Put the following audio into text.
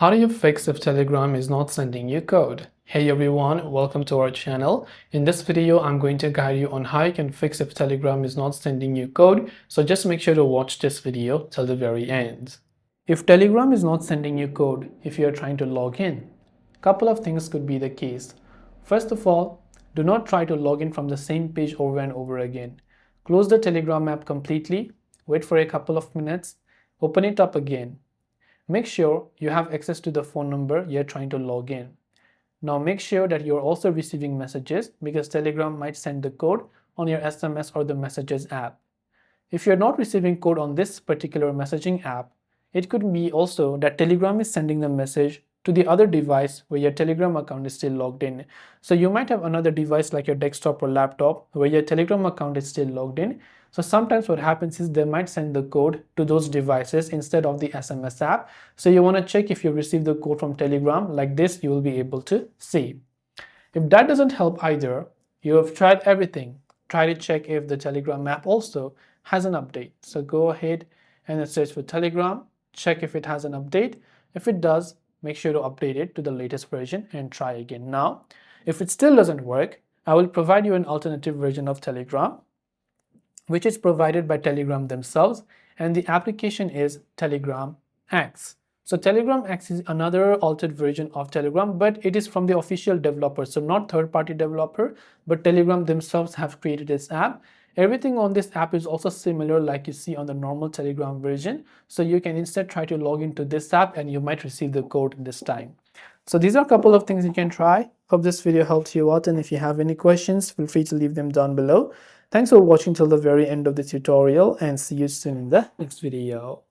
How do you fix if Telegram is not sending you code? Hey everyone, welcome to our channel. In this video, I'm going to guide you on how you can fix if Telegram is not sending you code. So just make sure to watch this video till the very end. If Telegram is not sending you code, if you're trying to log in, a couple of things could be the case. First of all, do not try to log in from the same page over and over again. Close the Telegram app completely, wait for a couple of minutes, open it up again. Make sure you have access to the phone number you're trying to log in. Now make sure that you're also receiving messages because Telegram might send the code on your SMS or the Messages app. If you're not receiving code on this particular messaging app, it could be also that Telegram is sending the message to the other device where your Telegram account is still logged in. So you might have another device like your desktop or laptop where your Telegram account is still logged in. So sometimes what happens is they might send the code to those devices instead of the SMS app. So you want to check if you receive the code from Telegram. Like this, you will be able to see. If that doesn't help either, you have tried everything. Try to check if the Telegram app also has an update. So go ahead and search for Telegram, check if it has an update. If it does, make sure to update it to the latest version and try again. Now, if it still doesn't work, I will provide you an alternative version of Telegram, which is provided by Telegram themselves, and the application is Telegram X. So Telegram X is another altered version of Telegram, but it is from the official developer, so not third-party developer, but Telegram themselves have created this app. Everything on this app is also similar like you see on the normal Telegram version. So you can instead try to log into this app and you might receive the code this time. So these are a couple of things you can try. Hope this video helped you out, and if you have any questions, feel free to leave them down below. Thanks for watching till the very end of the tutorial, and see you soon in the next video.